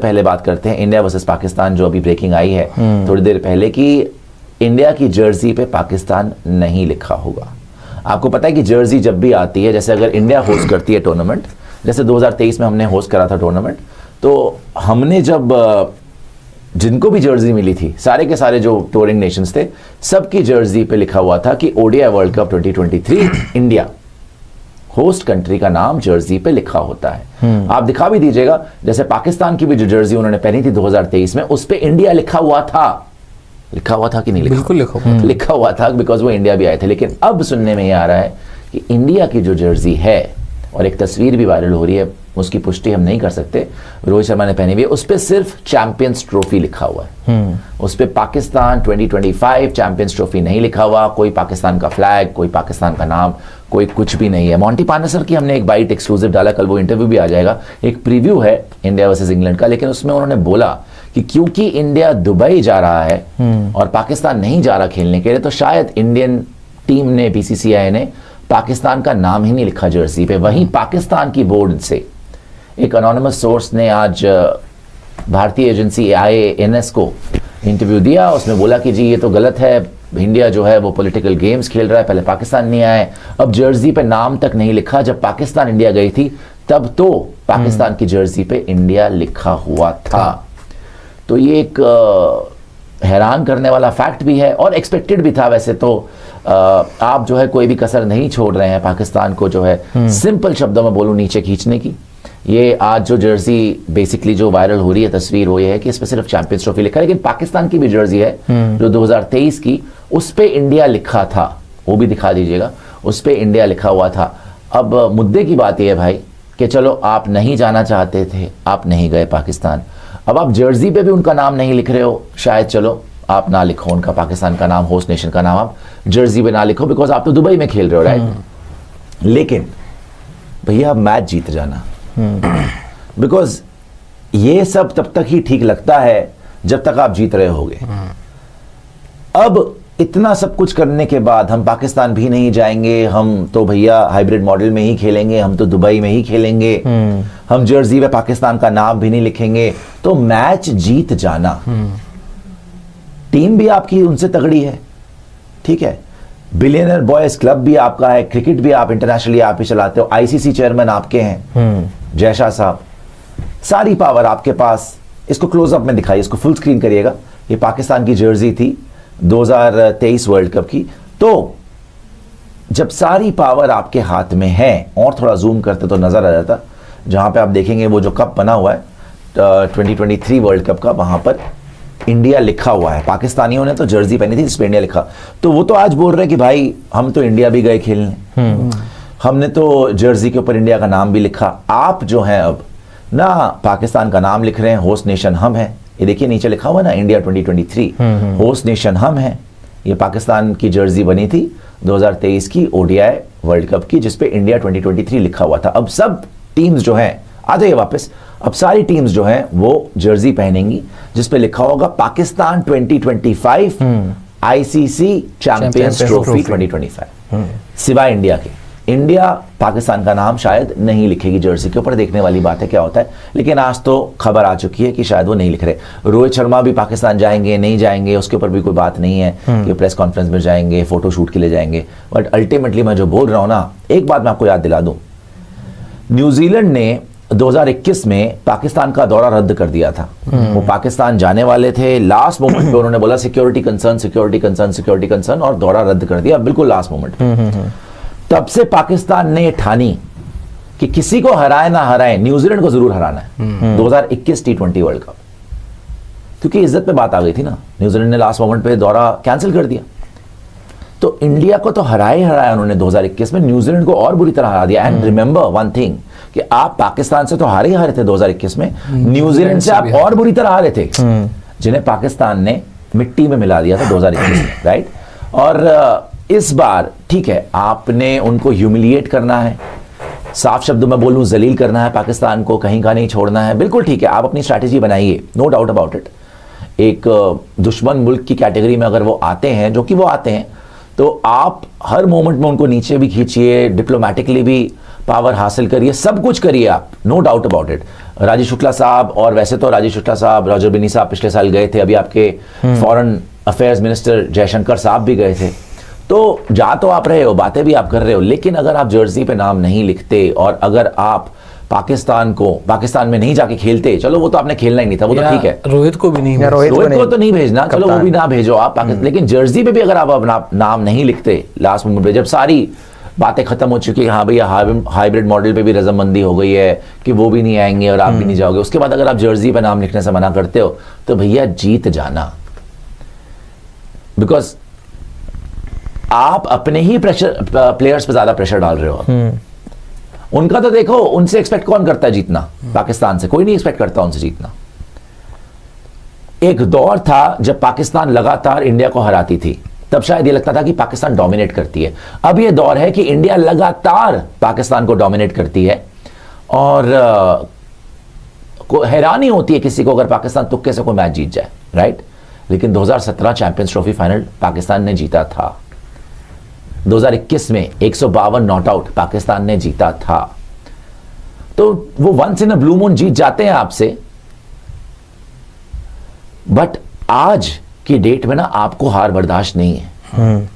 पहले बात करते हैं इंडिया वर्सेस पाकिस्तान, जो अभी ब्रेकिंग आई है थोड़ी देर पहले कि इंडिया की जर्सी पे पाकिस्तान नहीं लिखा होगा। आपको पता है कि जर्सी जब भी आती है, जैसे अगर इंडिया होस्ट करती है टूर्नामेंट, जैसे 2023 में हमने होस्ट करा था टूर्नामेंट, तो हमने जब जिनको भी जर्सी मिली थी, सारे के सारे जो टूरिंग नेशंस थे, सबकी जर्सी पे लिखा हुआ था कि ODI world cup 2023 India, host country का नाम जर्सी पे लिखा होता है। आप दिखा भी दीजिएगा, जैसे पाकिस्तान की भी जो जर्सी उन्होंने पहनी थी 2023 में, उस पे इंडिया लिखा हुआ था। लिखा हुआ था कि नहीं लिखा? बिल्कुल लिखा हुआ था। लिखा हुआ था, बिकॉज वो इंडिया भी आए थे। लेकिन अब सुनने में ये आ रहा है कि इंडिया की जो जर्सी है, और एक तस्वीर भी वायरल हो रही है, उसकी पुष्टि हम नहीं कर सकते, रोहित शर्मा ने पहनी हुई है, उस पे सिर्फ चैंपियंस ट्रॉफी लिखा हुआ है। उस पे पाकिस्तान 2025 चैंपियंस ट्रॉफी नहीं लिखा हुआ, कोई पाकिस्तान का फ्लैग, कोई पाकिस्तान का नाम, कोई कुछ भी नहीं है। मॉन्टी पानेसर की हमने एक बाइट एक्सक्लूसिव डाला, कल वो इंटरव्यू भी आ जाएगा, एक प्रीव्यू है इंडिया वर्सेस इंग्लैंड का, लेकिन उसमें उन्होंने बोला कि क्योंकि इंडिया दुबई जा रहा है और पाकिस्तान नहीं जा रहा खेलने के लिए, तो शायद इंडियन टीम ने, बीसीसीआई ने पाकिस्तान का नाम ही नहीं लिखा जर्सी पे। वहीं पाकिस्तान की बोर्ड से एक अनोनिमस सोर्स ने आज भारतीय एजेंसी IANS को इंटरव्यू दिया, उसमें बोला कि जी ये तो गलत है, इंडिया जो है वो पॉलिटिकल गेम्स खेल रहा है, पहले पाकिस्तान नहीं आए, अब जर्सी पे नाम तक नहीं लिखा। जब पाकिस्तान इंडिया गई थी तब तो पाकिस्तान की जर्सी पे इंडिया लिखा हुआ था। तो ये एक हैरान करने वाला फैक्ट भी है और एक्सपेक्टेड भी था। वैसे तो आप जो है कोई भी कसर नहीं छोड़ रहे हैं पाकिस्तान को, जो है सिंपल शब्दों में बोलूं, नीचे खींचने की। ये आज जो जर्सी बेसिकली जो वायरल हो रही है तस्वीर, वो ये है कि इस पे सिर्फ चैंपियंस ट्रॉफी लिखा है, लेकिन पाकिस्तान की भी जर्सी है जो 2023 की, उस पे इंडिया लिखा था, वो भी दिखा दीजिएगा, उस पे इंडिया लिखा हुआ था। अब मुद्दे की बात यह है भाई कि चलो आप नहीं जाना चाहते थे, आप नहीं गए पाकिस्तान, अब आप जर्सी पे भी उनका नाम नहीं लिख रहे हो, शायद चलो आप ना लिखो उनका, पाकिस्तान का नाम, होस्ट नेशन का नाम आप जर्सी पे ना लिखो, बिकॉज आप तो दुबई में खेल रहे हो, राइट। लेकिन भैया आप मैच जीत जाना, बिकॉज ये सब तब तक ही ठीक लगता है जब तक आप जीत रहे होगे। अब इतना सब कुछ करने के बाद हम पाकिस्तान भी नहीं जाएंगे, हम तो भैया हाइब्रिड मॉडल में ही खेलेंगे, हम तो दुबई में ही खेलेंगे, हम जर्सी में पाकिस्तान का नाम भी नहीं लिखेंगे, तो मैच जीत जाना। टीम भी आपकी उनसे तगड़ी है, ठीक है, बिलियनर बॉयज क्लब भी आपका है, क्रिकेट भी आप इंटरनेशनली आप ही चलाते हो, आईसीसी चेयरमैन आपके हैं जयशाह साहब, सारी पावर आपके पास। इसको क्लोजअप में दिखाइए, इसको फुल स्क्रीन करिएगा। ये पाकिस्तान की जर्सी थी 2023 वर्ल्ड कप की। तो जब सारी पावर आपके हाथ में है, और थोड़ा जूम करते तो नजर आ जाता, जहां पे आप देखेंगे वो जो कप बना हुआ है 2023 वर्ल्ड कप का, वहां पर इंडिया लिखा हुआ है। पाकिस्तानियों ने तो जर्सी पहनी थी जिसपे इंडिया लिखा, तो वो तो आज बोल रहे हैं कि भाई हम तो इंडिया भी गए खेलने, हमने तो जर्सी के ऊपर इंडिया का नाम भी लिखा। आप जो हैं अब ना पाकिस्तान का नाम लिख रहे हैं, होस्ट नेशन हम हैं, ये देखिए नीचे लिखा हुआ ना इंडिया 2023, होस्ट नेशन हम हैं। ये पाकिस्तान की जर्सी बनी थी 2023 की ओडीआई वर्ल्ड कप की, जिसपे इंडिया 2023 लिखा हुआ था। अब सब टीम्स जो हैं, आ जाइए वापस, अब सारी टीम्स जो हैं वो जर्सी पहनेंगी जिसपे लिखा होगा पाकिस्तान 2025 आईसीसी चैंपियंस ट्रॉफी 2025, सिवाय इंडिया के। इंडिया पाकिस्तान का नाम शायद नहीं लिखेगी जर्सी के ऊपर, देखने वाली बात है क्या होता है। लेकिन आज तो खबर आ चुकी है कि शायद वो नहीं लिख रहे। रोहित शर्मा भी पाकिस्तान जाएंगे नहीं जाएंगे उसके ऊपर भी कोई बात नहीं है कि प्रेस कॉन्फ्रेंस में जाएंगे, फोटो शूट के लिए जाएंगे, बट अल्टीमेटली मैं जो बोल रहा हूं ना, एक बात मैं आपको याद दिला दूं, न्यूजीलैंड ने 2021 में पाकिस्तान का दौरा रद्द कर दिया था। वो पाकिस्तान जाने वाले थे, लास्ट मोमेंट पे उन्होंने बोला security concern, security concern, security concern, और दौरा रद्द कर दिया बिल्कुल लास्ट मोमेंट। तब से पाकिस्तान ने ठानी कि किसी को हराए ना हराए, न्यूजीलैंड को जरूर हराना है 2021 T20 वर्ल्ड कप, क्योंकि इज्जत पे बात आ गई थी ना। न्यूजीलैंड ने लास्ट मोमेंट पे दौरा कैंसिल कर दिया, तो इंडिया को तो हराया उन्होंने 2021 में, न्यूजीलैंड को और बुरी तरह हरा दिया। एंड रिमेंबर वन थिंग कि आप पाकिस्तान से तो हारे थे 2021 में, न्यूजीलैंड से आप और बुरी तरह हारे थे, जिन्हें पाकिस्तान ने मिट्टी में मिला दिया था 2021 में, राइट। और इस बार ठीक है, आपने उनको ह्यूमिलिएट करना है, साफ शब्दों में बोलूं जलील करना है, पाकिस्तान को कहीं का नहीं छोड़ना है, बिल्कुल ठीक है, आप अपनी स्ट्रैटेजी बनाइए, नो डाउट अबाउट इट। एक दुश्मन मुल्क की कैटेगरी में अगर वो आते हैं, जो कि वो आते हैं, तो आप हर मोमेंट में उनको नीचे भी खींचिए, डिप्लोमेटिकली भी पावर हासिल करिए, सब कुछ करिए आप, no doubt about it. Rajeev Shukla साहब, और वैसे तो राजीव शुक्ला साहब, रॉजर बिन्नी साहब पिछले साल गए थे, अभी आपके फॉरेन अफेयर्स मिनिस्टर जयशंकर साहब भी गए थे, तो जा तो आप रहे हो, बातें भी आप कर रहे हो, लेकिन अगर आप जर्सी पे नाम नहीं लिखते और अगर आप पाकिस्तान में नहीं जाके खेलते, चलो वो तो आपने खेलना ही नहीं था, वो तो ठीक है, रोहित को भी नहीं, रोहित को तो नहीं भेजना, चलो वो भी ना भेजो आप पाकिस्तान, लेकिन जर्सी पे भी अगर आप अपना नाम नहीं लिखते लास्ट मोमेंट पे, जब सारी बातें खत्म हो चुकी है, हाँ भैया हाइब्रिड मॉडल पे भी रजामंदी हो गई है कि वो भी नहीं आएंगे और आप भी नहीं जाओगे, उसके बाद अगर आप जर्सी पे नाम लिखने से मना करते हो तो भैया जीत जाना, बिकॉज आप अपने ही प्लेयर्स पे ज्यादा प्रेशर डाल रहे हो। उनका तो देखो, उनसे एक्सपेक्ट कौन करता है जीतना? पाकिस्तान से कोई नहीं एक्सपेक्ट करता उनसे जीतना। एक दौर था जब पाकिस्तान लगातार इंडिया को हराती थी, तब शायद ये लगता था कि पाकिस्तान डोमिनेट करती है। अब ये दौर है कि इंडिया लगातार पाकिस्तान को डोमिनेट करती है और हैरानी होती है किसी को अगर पाकिस्तान तुक्के से कोई मैच जीत जाए, राइट? लेकिन 2017 चैंपियंस ट्रॉफी फाइनल पाकिस्तान ने जीता था, 2021 में 152 नॉट आउट पाकिस्तान ने जीता था, तो वो once in a blue moon जीत जाते हैं आपसे। बट आज की डेट में ना आपको हार बर्दाश्त नहीं है,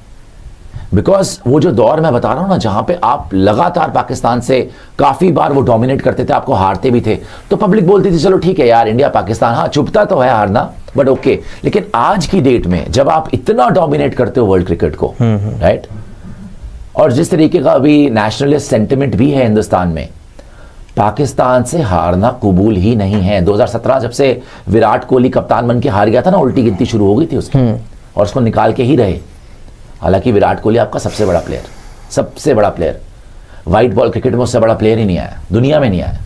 बिकॉज वो जो दौर मैं बता रहा हूं ना, जहां पे आप लगातार पाकिस्तान से काफी बार वो डोमिनेट करते थे, आपको हारते भी थे, तो पब्लिक बोलती थी चलो ठीक है यार, इंडिया पाकिस्तान, हाँ चुभता तो है हारना बट ओके। लेकिन आज की डेट में जब आप इतना डोमिनेट करते हो वर्ल्ड क्रिकेट को, राइट, और जिस तरीके का अभी नेशनलिस्ट सेंटिमेंट भी है हिंदुस्तान में, पाकिस्तान से हारना कबूल ही नहीं है। 2017 जब से विराट कोहली कप्तान बन के हार गया था ना, उल्टी गिनती शुरू हो गई थी उसकी, और उसको निकाल के ही रहे। हालांकि विराट कोहली आपका सबसे बड़ा प्लेयर, व्हाइट बॉल क्रिकेट में उससे बड़ा प्लेयर ही नहीं आया, दुनिया में नहीं आया,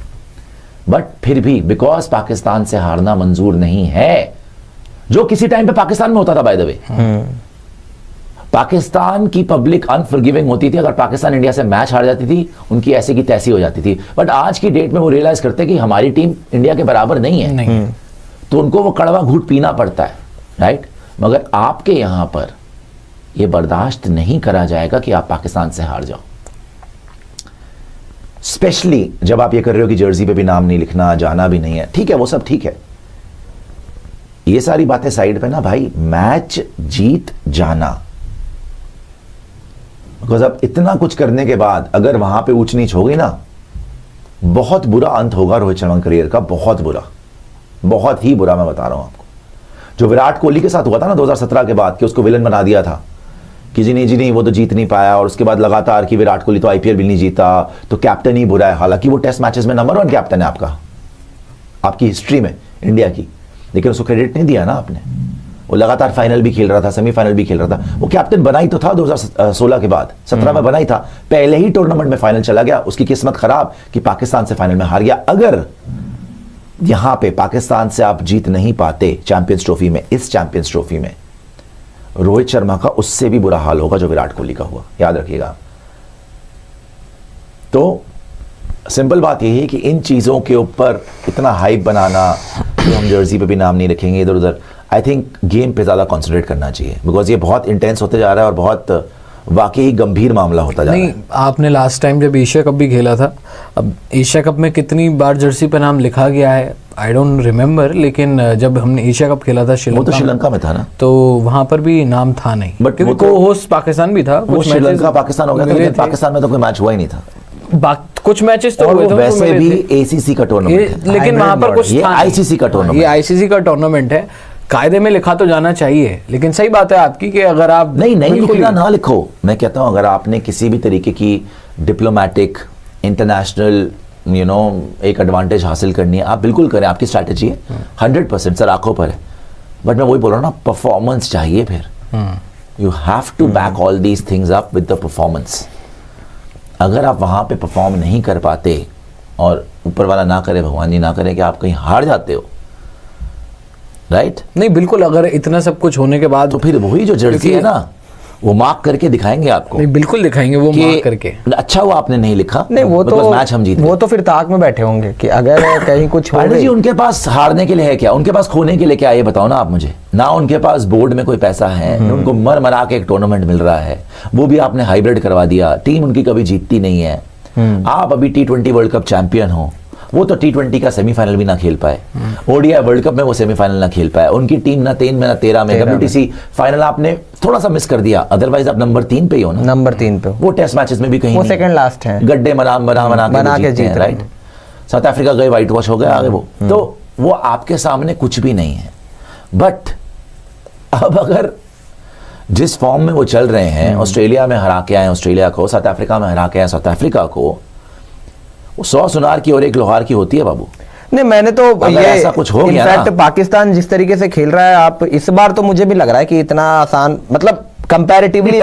बट फिर भी बिकॉज पाकिस्तान से हारना मंजूर नहीं है, जो किसी टाइम पे पाकिस्तान में होता था बाय द वे। पाकिस्तान की पब्लिक अनफॉरगिविंग होती थी, अगर पाकिस्तान इंडिया से मैच हार जाती थी उनकी ऐसी की तैसी हो जाती थी। बट आज की डेट में वो रियलाइज करते कि हमारी टीम इंडिया के बराबर नहीं है, तो उनको वो कड़वा घूंट पीना पड़ता है, राइट? मगर आपके यहां पर ये बर्दाश्त नहीं करा जाएगा कि आप पाकिस्तान से हार जाओ, स्पेशली जब आप ये कर रहे हो कि जर्सी पे भी नाम नहीं लिखना, जाना भी नहीं है, ठीक है, वो सब ठीक है, ये सारी बातें साइड पे ना भाई, मैच जीत जाना। बिकॉज अब इतना कुछ करने के बाद अगर वहां पे ऊंच नीच हो गई ना, बहुत बुरा अंत होगा रोहित शर्मा करियर का, बहुत ही बुरा मैं बता रहा हूं आपको। जो विराट कोहली के साथ हुआ था ना 2017 के बाद, कि उसको विलन बना दिया था कि जी नहीं वो तो जीत नहीं पाया, और उसके बाद लगातार कि विराट कोहली तो आईपीएल भी नहीं जीता, तो कैप्टन ही बुरा है। हालांकि वो टेस्ट मैचेस में नंबर 1 कैप्टन है आपकी हिस्ट्री में इंडिया की, लेकिन उसको क्रेडिट नहीं दिया ना आपने। वो लगातार फाइनल भी खेल रहा था, सेमीफाइनल भी खेल रहा था, वो कैप्टन बना ही तो था 2016 के बाद, 17 में बना ही था, पहले ही टूर्नामेंट में फाइनल चला गया। उसकी किस्मत खराब कि पाकिस्तान से फाइनल में हार गया। अगर यहां पे पाकिस्तान से आप जीत नहीं पाते चैंपियंस ट्रॉफी में, इस चैंपियंस ट्रॉफी में, रोहित शर्मा का उससे भी बुरा हाल होगा जो विराट कोहली का हुआ, याद रखिएगा। तो सिंपल बात यही है कि इन चीजों के ऊपर इतना हाइप बनाना कि हम जर्सी पे भी नाम नहीं रखेंगे इधर उधर, आई थिंक गेम पे ज्यादा कॉन्सेंट्रेट करना चाहिए, बिकॉज ये बहुत इंटेंस होते जा रहा है और बहुत वाकई गंभीर मामला होता जा रहा है। नहीं, आपने लास्ट टाइम जब एशिया कप भी खेला था, अब एशिया कप में कितनी बार जर्सी पे नाम लिखा गया है आई डोंट रिमेम्बर, लेकिन जब हमने एशिया कप खेला था वो तो श्रीलंका में था ना, तो वहां पर भी नाम था नहीं, बट क्योंकि को होस्ट पाकिस्तान भी था। वो श्रीलंका पाकिस्तान हो गया था, लेकिन पाकिस्तान में तो कोई मैच हुआ ही नहीं था। कुछ मैचेस तो हुए थे, वैसे भी एसीसी का टूर्नामेंट, लेकिन वहां पर कुछ आईसीसी का टूर्नामेंट, ये आईसीसी का टूर्नामेंट है, कायदे में लिखा तो जाना चाहिए। लेकिन सही बात है आपकी कि अगर आप नहीं लिखना ना लिखो, मैं कहता हूं अगर आपने किसी भी तरीके की डिप्लोमेटिक इंटरनेशनल एक एडवांटेज हासिल करनी है, आप बिल्कुल करें, आपकी स्ट्रैटेजी है 100% सर, आंखों पर है। बट मैं वही बोल रहा हूं ना, परफॉर्मेंस चाहिए फिर, you have to back all these things up with the performance. अगर आप वहां पे परफॉर्म नहीं कर पाते, और ऊपर वाला ना करे, भगवान जी ना करे कि आप कहीं हार जाते हो, राइट? नहीं बिल्कुल, अगर इतना सब कुछ होने के बाद तो फिर वही जो जर्सी है ना, वो मार्क करके दिखाएंगे आपको। नहीं बिल्कुल दिखाएंगे वो मार्क करके। अच्छा हुआ आपने नहीं लिखा, नहीं वो तो मैच हम जीत गए। वो तो फिर ताक में बैठे होंगे कि अगर कहीं कुछ हो जी, उनके पास हारने के लिए है क्या, उनके पास खोने के लिए क्या, ये बताओ ना आप मुझे। ना उनके पास बोर्ड में कोई पैसा है, उनको मर के एक टूर्नामेंट मिल रहा है, वो भी आपने हाइब्रिड करवा दिया, टीम उनकी कभी जीतती नहीं है। आप अभी T20 वर्ल्ड कप चैंपियन हो, वो तो T20 का सेमीफाइनल भी ना खेल पाए, ओडीआई वर्ल्ड कप में वो सेमीफाइनल ना खेल पाए, उनकी टीम ना 3 में ना 13 में, WTC फाइनल आपने थोड़ा सा मिस कर दिया, अदरवाइज आप नंबर 3 पे ही हो ना, नंबर 3 पे वो टेस्ट मैचेस में भी कहीं वो नहीं। सेकंड लास्ट है, गड्ढे बना के जीते हैं, राइट। साउथ अफ्रीका गए, व्हाइट वॉश हो गया आगे वो, तो वो आपके सामने कुछ भी नहीं है। बट अब अगर जिस फॉर्म में वो चल रहे हैं, ऑस्ट्रेलिया में हरा के आए ऑस्ट्रेलिया को, साउथ अफ्रीका में हरा के आए साउथ अफ्रीका को, वो 100 सुनार की और 1 लोहार की होती है बाबू। नहीं मैंने तो ये ऐसा कुछ हो गया इनफैक्ट ना, पाकिस्तान जिस तरीके से खेल रहा है, आप इस बार तो मुझे भी लग रहा है कि इतना आसान, मतलब कंपैरेटिवली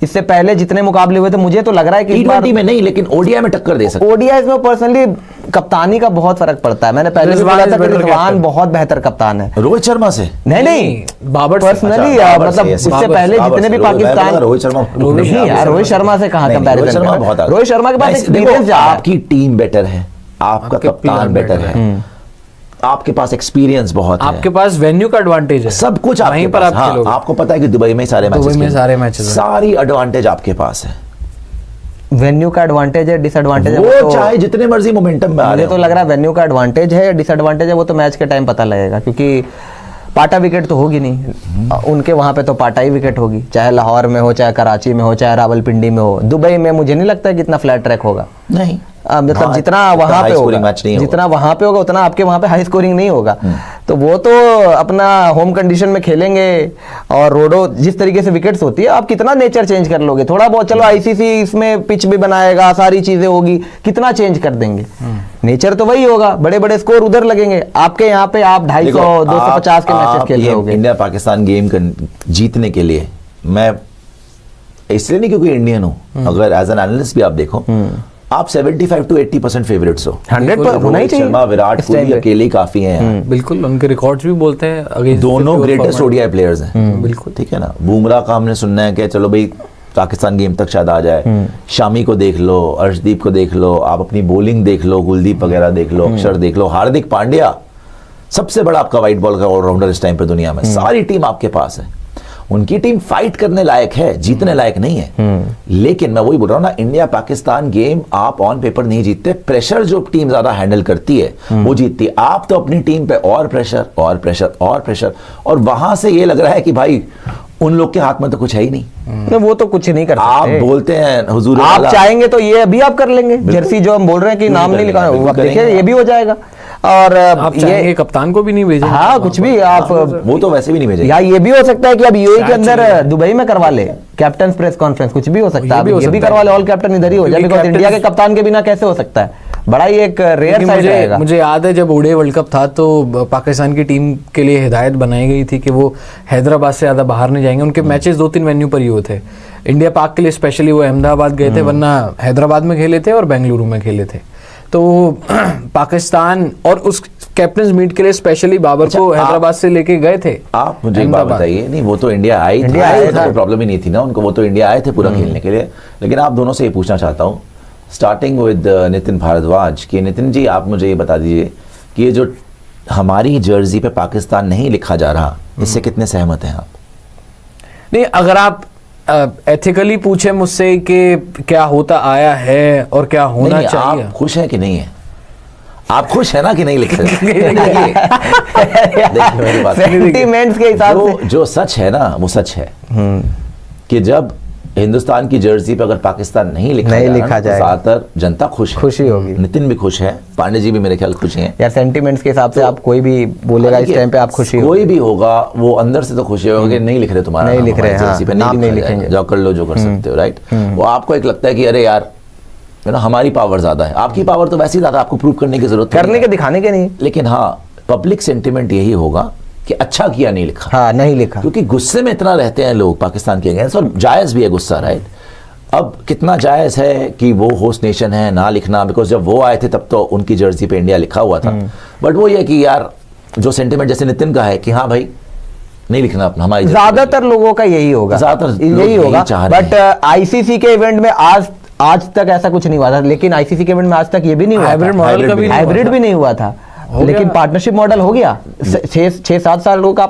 इससे पहले जितने मुकाबले हुए थे, मुझे तो लग रहा है कि इस बार T20 में नहीं, लेकिन ओडीआई में टक्कर दे सकते। ओडीआई में पर्सनली कप्तानी का बहुत फर्क पड़ता है। मैंने पहले भी बोला था कि रिजवान बहुत बेहतर कप्तान है रोहित शर्मा से। नहीं बाबर पर्सनली, मतलब इससे पहले जितने भी पाकिस्तान, रोहित शर्मा नहीं यार, रोहित शर्मा से कहाँ कंपैरिजन, रोहित शर्मा के पास एक्सपीरियंस ज्यादा है। आपकी टीम बेटर है, आपका कप्तान बेटर है, आपके पास एक्सपीरियंस बहुत है, आपके पास वेन्यू का एडवांटेज है, सब कुछ वहीं पर आप खेलोगे। आपको पता है कि दुबई में सारे मैचेस, सारी एडवांटेज आपके पास है। वेन्यू का एडवांटेज है, डिसएडवांटेज है वो तो चाहे जितने मर्जी मोमेंटम में आ रहे मुझे तो लग रहा है वेन्यू का एडवांटेज है या डिसएडवांटेज है, वो तो मैच के टाइम पता लगेगा, क्योंकि पाटा विकेट तो होगी नहीं उनके वहां पे, तो पाटा ही विकेट होगी, चाहे लाहौर में हो, चाहे कराची में हो, चाहे रावलपिंडी में हो। दुबई में मुझे नहीं लगता कि इतना फ्लैट ट्रैक होगा, नहीं मतलब हाँ, जितना वहां पे होगा, जितना वहां पे होगा उतना आपके वहां पे हाई स्कोरिंग नहीं होगा। तो वो तो अपना होम कंडीशन में खेलेंगे, और रोडो जिस तरीके से विकेट्स होती है, आप कितना नेचर चेंज कर लोगे, थोड़ा बहुत चलो आईसीसी इसमें पिच भी बनाएगा, सारी चीजें होगी, कितना चेंज कर देंगे, नेचर तो वही होगा, बड़े बड़े स्कोर उधर लगेंगे, आपके यहाँ पे आप 250 250 के मैचेस खेल रहे होंगे। इंडिया पाकिस्तान गेम जीतने के लिए, मैं इसलिए नहीं क्योंकि इंडियन हूं, अगर एज एन एनालिस्ट भी आप देखो, आप 75 to 80% फेवरेट्स हो, 100% होना ही चाहिए। शर्मा, विराट कोहली अकेले काफी हैं, बिल्कुल, उनके रिकॉर्ड्स भी बोलते हैं, दोनों ग्रेटेस्ट ओडीआई प्लेयर्स हैं, बिल्कुल, ठीक है ना। बुमराह का हमने सुनना है कि चलो भाई पाकिस्तान गेम तक शायद आ जाए, शामी को देख लो, अर्शदीप को देख लो, आप अपनी बॉलिंग देख लो, कुलदीप वगैरह देख लो, अक्षर देख लो, हार्दिक पांड्या सबसे बड़ा आपका व्हाइट बॉल का ऑलराउंडर इस टाइम पे दुनिया में, सारी टीम आपके पास है। उनकी टीम फाइट करने लायक है, जीतने लायक नहीं है, लेकिन मैं वही बोल रहा हूं ना, इंडिया पाकिस्तान गेम आप ऑन पेपर नहीं जीतते, प्रेशर जो टीम ज्यादा हैंडल करती है वो जीतती है। आप तो अपनी टीम पे और प्रेशर और प्रेशर और प्रेशर, और वहां से ये लग रहा है कि भाई उन लोग के हाथ में तो कुछ है ही नहीं, वो तो कुछ नहीं कर सकते। आप बोलते हैं हुजूर, आप चाहेंगे तो ये अभी आप कर लेंगे, जर्सी जो हम बोल रहे हैं कि नाम नहीं लिखा, वो देखिए ये भी हो जाएगा। और आप चाहेंगे कप्तान को भी नहीं भेजेंगे, हाँ कुछ भी आप, वो तो वैसे भी नहीं भेजेंगे, या ये भी हो सकता है कि अब यूएई के अंदर दुबई में करवा ले कैप्टन प्रेस कॉन्फ्रेंस, कुछ भी हो सकता है, ये भी करवा ले, ऑल कैप्टन इधर ही हो जाए, बिकॉज़ इंडिया के कप्तान के बिना कैसे हो सकता है, बड़ा ही एक रेयर साइड रहेगा। मुझे याद है जब ओडीआई वर्ल्ड कप था तो पाकिस्तान की टीम के लिए हिदायत बनाई गई थी कि वो हैदराबाद से ज्यादा बाहर नहीं जाएंगे, उनके मैचेस 2-3 वेन्यू पर ही होते। इंडिया पाक के लिए स्पेशली वो अहमदाबाद गए थे, वरना हैदराबाद में खेले थे और बेंगलुरु में खेले थे। तो पाकिस्तान और उस कैप्टन मीट के लिए स्पेशली बाबर को हैदराबाद से लेके गए थे। आप मुझे एक बात बताइए, नहीं वो तो इंडिया आए थे, कोई प्रॉब्लम ही नहीं थी ना उनको, वो तो इंडिया आए थे पूरा खेलने के लिए। लेकिन आप दोनों से ये पूछना चाहता हूँ, स्टार्टिंग विद नितिन भारद्वाज, कि नितिन जी आप मुझे ये बता दीजिए कि ये जो हमारी जर्सी पे पाकिस्तान नहीं लिखा जा रहा, इससे कितने सहमत हैं आप? नहीं, अगर आप एथिकली पूछे मुझसे कि क्या होता आया है और क्या होना चाहिए, आप खुश हैं कि नहीं है? आप खुश है ना कि नहीं लिख रहे? सेंटिमेंट्स के हिसाब से जो सच है ना वो सच है कि जब हिंदुस्तान की जर्सी पे अगर पाकिस्तान नहीं लिखा जाएगा, ज्यादातर जनता खुश है, खुशी होगी। नितिन भी खुश है, पांडे जी भी मेरे ख्याल खुश हैं यार। सेंटिमेंट्स के हिसाब से आप कोई भी बोलेगा इस टाइम पे आप खुशी हो, कोई भी होगा वो अंदर से तो खुशी होगा कि नहीं लिख रहे तुम्हारा, नहीं लिख रहे, जर्सी पे नहीं लिखेंगे, जो कर लो जो कर सकते हो, राइट। वो आपको एक लगता है कि अरे यार ना हमारी पावर ज्यादा है, आपकी पावर तो वैसे ही ज्यादा, आपको प्रूव करने की जरूरत करने के दिखाने के नहीं, लेकिन हाँ पब्लिक सेंटिमेंट यही होगा कि अच्छा किया नहीं लिखा, हाँ नहीं लिखा, क्योंकि गुस्से में इतना रहते हैं लोग पाकिस्तान के अगेंस्ट, और जायज भी है गुस्सा, राइट। अब कितना जायज है कि वो होस्ट नेशन है ना लिखना, बिकॉज जब वो आए थे तब तो उनकी जर्सी पे इंडिया लिखा हुआ था, बट वो ये कि यार जो सेंटिमेंट जैसे नितिन का है कि हाँ भाई नहीं लिखना अपना, हमारी ज्यादातर लोगों का यही होगा, ज्यादातर यही होगा। बट आईसीसी के इवेंट में आज तक ऐसा कुछ नहीं हुआ था, लेकिन आईसीसी के इवेंट में आज तक ये भी नहीं हुआ, हाइब्रिड भी नहीं हुआ था, लेकिन पार्टनरशिप मॉडल हो गया 6-7 साल लोग आप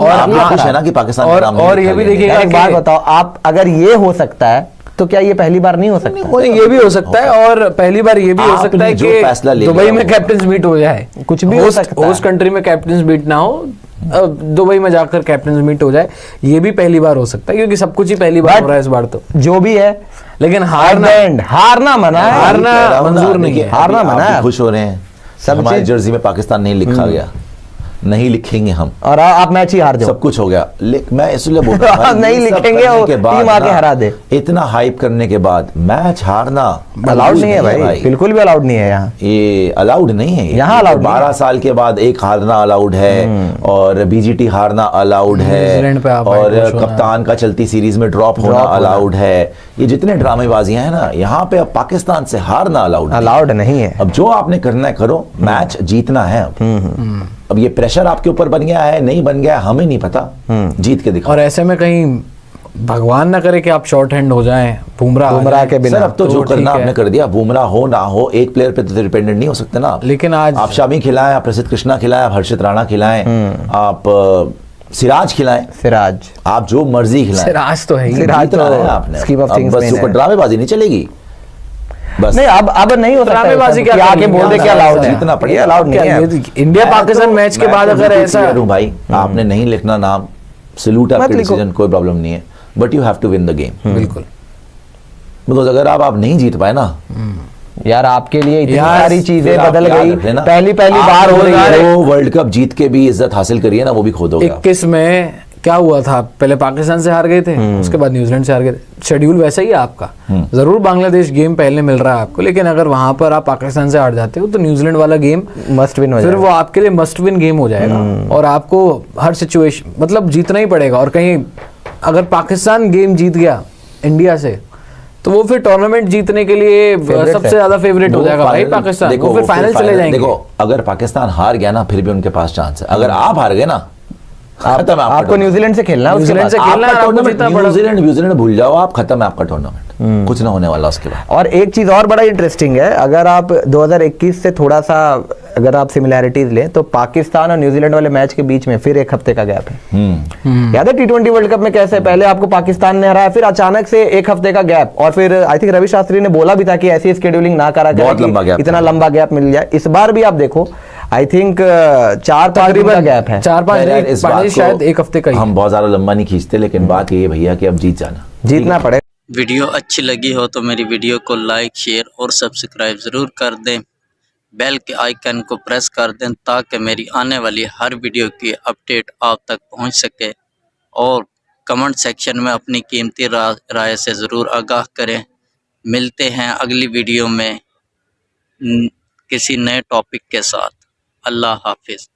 खुश है ना कि पाकिस्तान और ये भी देखिएगा, एक बात बताओ आप, अगर ये हो सकता है तो क्या ये पहली बार नहीं हो सकता? नहीं, ये भी हो सकता है, और पहली बार ये भी हो आपने सकता है जो फैसला कि ले दुबई लिया में वो। कैप्टन मीट हो जाए, कुछ भी हो सकता है। होस्ट कंट्री में कैप्टन मीट ना हो, दुबई में जाकर कैप्टन मीट हो जाए, ये भी पहली बार हो सकता है, क्योंकि सब कुछ ही पहली बार हो रहा है इस बार तो। जो भी है, लेकिन हारना मना है, हारना मंजूर नहीं है। हारना मना है। खुश हो रहे हैं, सब हमारी चीज- जर्सी में पाकिस्तान नहीं लिखा गया, नहीं लिखेंगे हम, और आप मैच ही हार जाओ। सब कुछ हो गया। मैं इसलिए बोल रहा हूं, भाई, नहीं ये सब लिखेंगे करने और के बाद टीम आके ना, हरा दे। इतना हाइप करने के बाद मैच हारना अलाउड नहीं है भाई, बिल्कुल भी अलाउड नहीं है यहाँ। ये अलाउड नहीं है, यहाँ allowed नहीं 12 साल के बाद एक हारना अलाउड है, और बीजीटी हारना अलाउड न्यूजीलैंड पे है, आप और whitewash होना। कप्तान का चलती सीरीज में ड्रॉप होना अलाउड है। ये जितने ड्रामेबाजियां हैं ना, यहाँ पे अब पाकिस्तान से हारना अलाउड नहीं है। अब जो आपने करना है करो, मैच जीतना है अब ये प्रेशर आपके ऊपर बन गया है, नहीं बन गया हमें नहीं पता, जीत के दिखाओ। और ऐसे में कहीं भगवान ना करे कि आप शॉर्ट हैंड हो जाएं, बुमराह के बिना। सर अब तो जो ठीक करना है। आपने कर दिया, बुमराह हो ना हो, एक प्लेयर पे तो डिपेंडेंट नहीं हो सकते ना आप। लेकिन आज आप शामी खिलाएं, आप प्रसिद्ध कृष्णा खिलाएं, आप हर्षित राणा खिलाएं, आप सिराज खिलाएं, सिराज आप जो मर्जी खिलाएं, सिराज तो है ही। सिराज जीतना तो है आपने। scheme of अब things बस में ऊपर है। ड्रामेबाजी नहीं चलेगी बस। नहीं, अब नहीं हो सकता ड्रामेबाजी ऐसा क्या कि आके करेंगे? बोल दे कि अलाउड है, जीतना ये पड़ेगा। अलाउड नहीं है। इंडिया पाकिस्तान मैच के बाद अगर ऐसा भाई आपने नहीं लिखना नाम, सैल्यूट मत आपके लिखो। डिसीजन, कोई प्रॉब्लम नहीं है, but you have to win the game. बिल्कुल बिकॉज अगर आप नहीं जीत पाए ना, यार आपके लिए इतनी यार, सारी चीजें फिर आप बदल याद गई, रख लेना, पहली आप बार हो रही है। वो वर्ल्ड कप जीत के भी इज्जत हासिल करिए ना, वो भी खो दोगे आप। 21 में क्या हुआ था, पहले पाकिस्तान से हार गए थे, उसके बाद न्यूजीलैंड से हार गए थे। शेड्यूल वैसा ही है आपका, जरूर बांग्लादेश गेम पहले मिल रहा है आपको, लेकिन अगर वहां पर आप पाकिस्तान से हार जाते हो तो न्यूजीलैंड वाला गेम मस्ट विन हो फिर जाएगा। वो आपके लिए मस्ट विन गेम हो जाएगा, और आपको हर सिचुएशन मतलब जीतना ही पड़ेगा। और कहीं अगर पाकिस्तान गेम जीत गया इंडिया से, तो वो फिर टूर्नामेंट जीतने के लिए Favorite सबसे है। ज्यादा फेवरेट हो वो जाएगा भाई फाइनल- पाकिस्तान। देखो, वो फिर फाइनल चले जाएंगे। देखो अगर पाकिस्तान हार गया ना, फिर भी उनके पास चांस है। अगर आप हार गए ना, खत्म है आपका आपको न्यूजीलैंड से खेलना है, उसके न्यूजीलैंड बाद। से खेलना है, आपका आपको टूर्नामेंट जीतना पड़ेगा। न्यूजीलैंड भूल जाओ आप, खत्म है आपका टूर्नामेंट, कुछ ना होने वाला उसके बाद। और एक चीज और बड़ा इंटरेस्टिंग है, अगर आप 2021 से थोड़ा सा अगर आप सिमिलैरिटीज लें, तो पाकिस्तान और न्यूजीलैंड वाले मैच के बीच में फिर एक हफ्ते का गैप है। याद है T20 वर्ल्ड कप में कैसे पहले आपको पाकिस्तान ने हराया, फिर अचानक से एक हफ्ते का गैप, और फिर आई थिंक रवि शास्त्री ने बोला भी था कि ऐसी स्केड्यूलिंग ना करा बहुत करें लंबा कि गैप इतना था। लंबा गैप मिल जाए। इस बार भी आप देखो, आई थिंक 4-5 दिन का गैप है। 4-5 यार, दिन, इस बात शायद को एक हफ्ते का ही हम बहुत ज्यादा लंबा नहीं खींचते, लेकिन बात ये है भैया कि अब जीत जाना, जीतना पड़ेगा। वीडियो अच्छी लगी हो तो मेरी वीडियो को लाइक, शेयर और सब्सक्राइब ज़रूर कर दें। बेल के आइकन को प्रेस कर दें ताकि मेरी आने वाली हर वीडियो की अपडेट आप तक पहुंच सके। और कमेंट सेक्शन में अपनी कीमती राय से ज़रूर आगाह करें। मिलते हैं अगली वीडियो में किसी नए टॉपिक के साथ। अल्लाह हाफिज़।